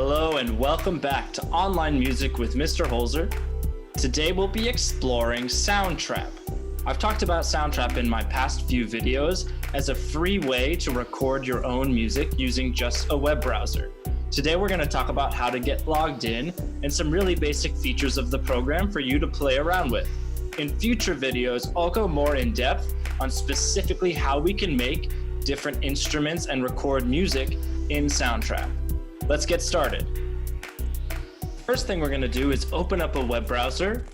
Hello and welcome back to Online Music with Mr. Holzer. Today we'll be exploring Soundtrap. I've talked about Soundtrap in my past few videos as a free way to record your own music using just a web browser. Today we're going to talk about how to get logged in and some really basic features of the program for you to play around with. In future videos, I'll go more in depth on specifically how we can make different instruments and record music in Soundtrap. Let's get started. First thing we're going to do is open up a web browser.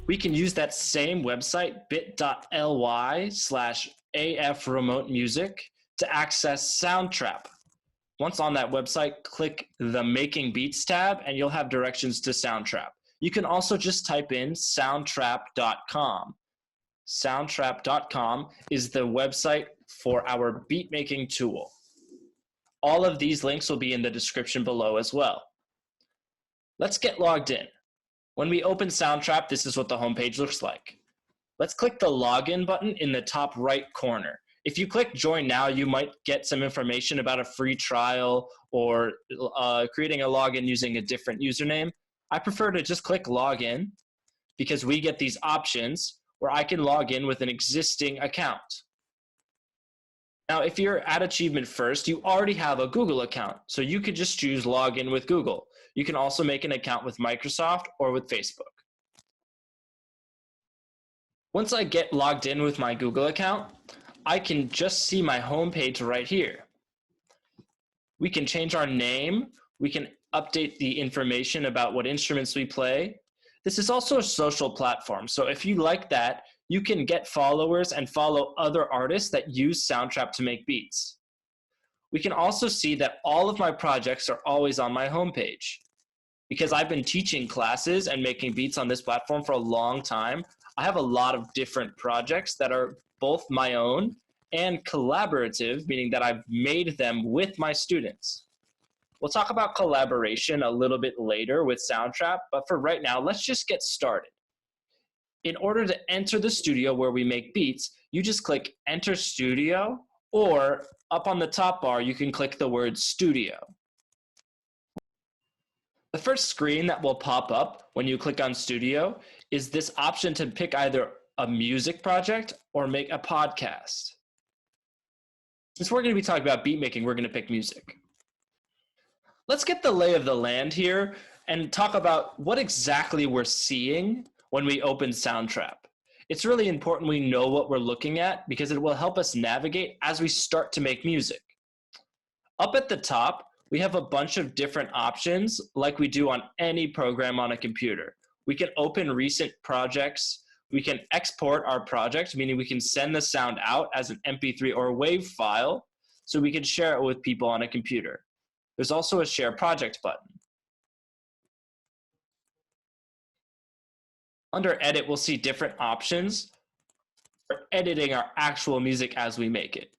We can use that same website, bit.ly/afremotemusic, to access Soundtrap. Once on that website, click the Making Beats tab and you'll have directions to Soundtrap. You can also just type in soundtrap.com. Soundtrap.com is the website for our beat making tool. All of these links will be in the description below as well. Let's get logged in. When we open Soundtrap, this is what the homepage looks like. Let's click the login button in the top right corner. If you click join now, you might get some information about a free trial or creating a login using a different username. I prefer to just click login because we get these options where I can log in with an existing account. Now, if you're at Achievement First, you already have a Google account, so you could just choose login with Google. You can also make an account with Microsoft or with Facebook. Once I get logged in with my Google account, I can just see my home page right here. We can change our name. We can update the information about what instruments we play. This is also a social platform, so if you like that, you can get followers and follow other artists that use Soundtrap to make beats. We can also see that all of my projects are always on my homepage. Because I've been teaching classes and making beats on this platform for a long time, I have a lot of different projects that are both my own and collaborative, meaning that I've made them with my students. We'll talk about collaboration a little bit later with Soundtrap, but for right now, let's just get started. In order to enter the studio where we make beats, you just click Enter Studio, or up on the top bar, you can click the word Studio. The first screen that will pop up when you click on Studio is this option to pick either a music project or make a podcast. Since we're going to be talking about beat making, we're going to pick music. Let's get the lay of the land here and talk about what exactly we're seeing when we open Soundtrap. It's really important we know what we're looking at because it will help us navigate as we start to make music. Up at the top, we have a bunch of different options like we do on any program on a computer. We can open recent projects. We can export our project, meaning we can send the sound out as an MP3 or WAV file so we can share it with people on a computer. There's also a Share Project button. Under Edit, we'll see different options for editing our actual music as we make it.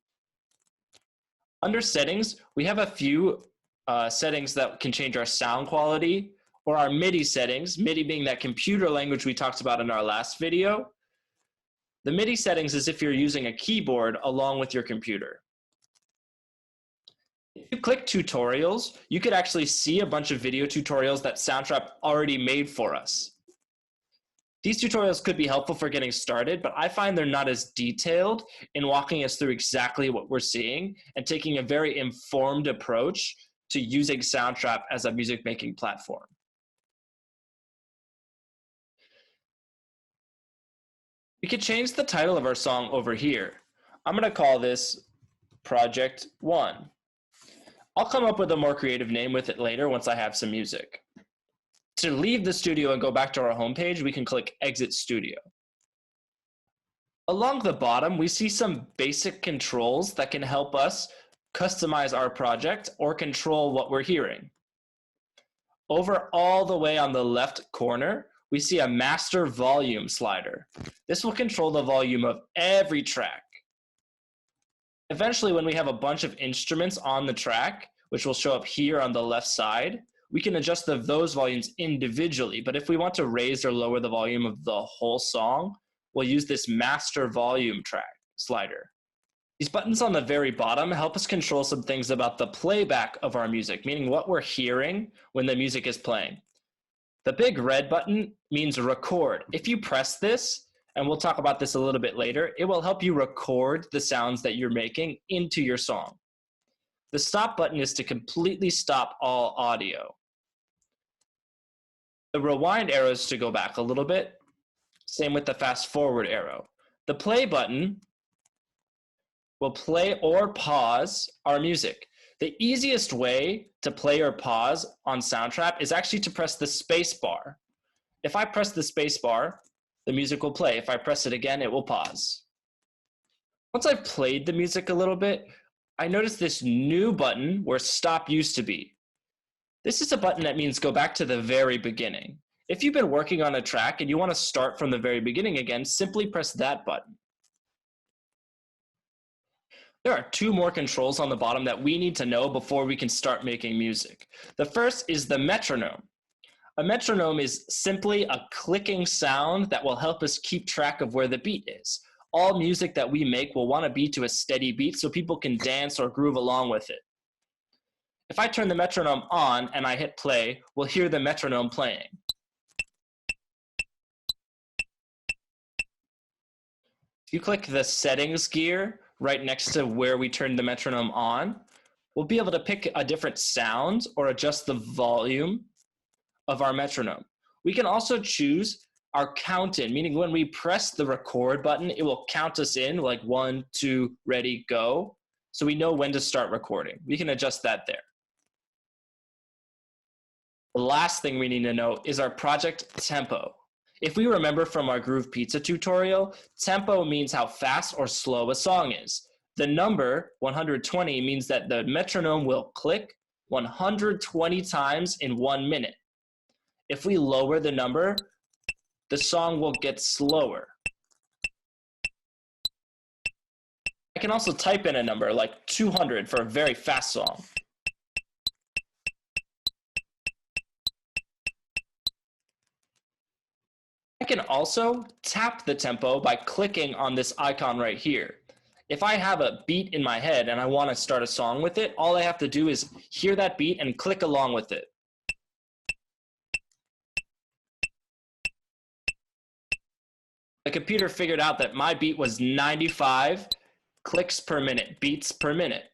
Under Settings, we have a few settings that can change our sound quality or our MIDI settings, MIDI being that computer language we talked about in our last video. The MIDI settings is if you're using a keyboard along with your computer. If you click Tutorials, you could actually see a bunch of video tutorials that Soundtrap already made for us. These tutorials could be helpful for getting started, but I find they're not as detailed in walking us through exactly what we're seeing and taking a very informed approach to using Soundtrap as a music making platform. We could change the title of our song over here. I'm going to call this Project 1. I'll come up with a more creative name with it later once I have some music. To leave the studio and go back to our homepage, we can click Exit Studio. Along the bottom, we see some basic controls that can help us customize our project or control what we're hearing. Over all the way on the left corner, we see a master volume slider. This will control the volume of every track. Eventually, when we have a bunch of instruments on the track, which will show up here on the left side, we can adjust those volumes individually. But if we want to raise or lower the volume of the whole song, we'll use this master volume track slider. These buttons on the very bottom help us control some things about the playback of our music, meaning what we're hearing when the music is playing. The big red button means record. If you press this, and we'll talk about this a little bit later, it will help you record the sounds that you're making into your song. The stop button is to completely stop all audio. The rewind arrow is to go back a little bit. Same with the fast forward arrow. The play button will play or pause our music. The easiest way to play or pause on Soundtrap is actually to press the space bar. If I press the space bar, the music will play. If I press it again, it will pause. Once I've played the music a little bit, I notice this new button where stop used to be. This is a button that means go back to the very beginning. If you've been working on a track and you want to start from the very beginning again, simply press that button. There are two more controls on the bottom that we need to know before we can start making music. The first is the metronome. A metronome is simply a clicking sound that will help us keep track of where the beat is. All music that we make will want to be to a steady beat so people can dance or groove along with it. If I turn the metronome on and I hit play, we'll hear the metronome playing. If you click the settings gear right next to where we turned the metronome on, we'll be able to pick a different sound or adjust the volume of our metronome. We can also choose our count in, meaning when we press the record button, it will count us in like 1, 2, ready, go. So we know when to start recording. We can adjust that there. The last thing we need to know is our project tempo. If we remember from our Groove Pizza tutorial, tempo means how fast or slow a song is. The number 120 means that the metronome will click 120 times in 1 minute. If we lower the number, the song will get slower. I can also type in a number like 200 for a very fast song. I can also tap the tempo by clicking on this icon right here. If I have a beat in my head and I want to start a song with it, all I have to do is hear that beat and click along with it. The computer figured out that my beat was 95 clicks per minute, beats per minute,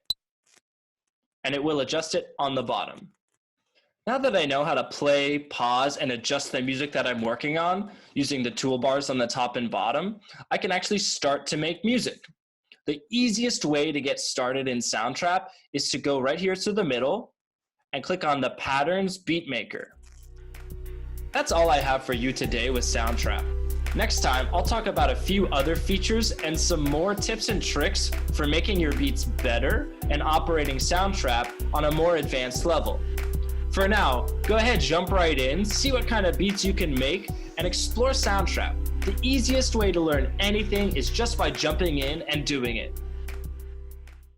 and it will adjust it on the bottom. Now that I know how to play, pause, and adjust the music that I'm working on using the toolbars on the top and bottom, I can actually start to make music. The easiest way to get started in Soundtrap is to go right here to the middle and click on the Patterns Beat Maker. That's all I have for you today with Soundtrap. Next time, I'll talk about a few other features and some more tips and tricks for making your beats better and operating Soundtrap on a more advanced level. For now, go ahead, jump right in, see what kind of beats you can make, and explore Soundtrap. The easiest way to learn anything is just by jumping in and doing it.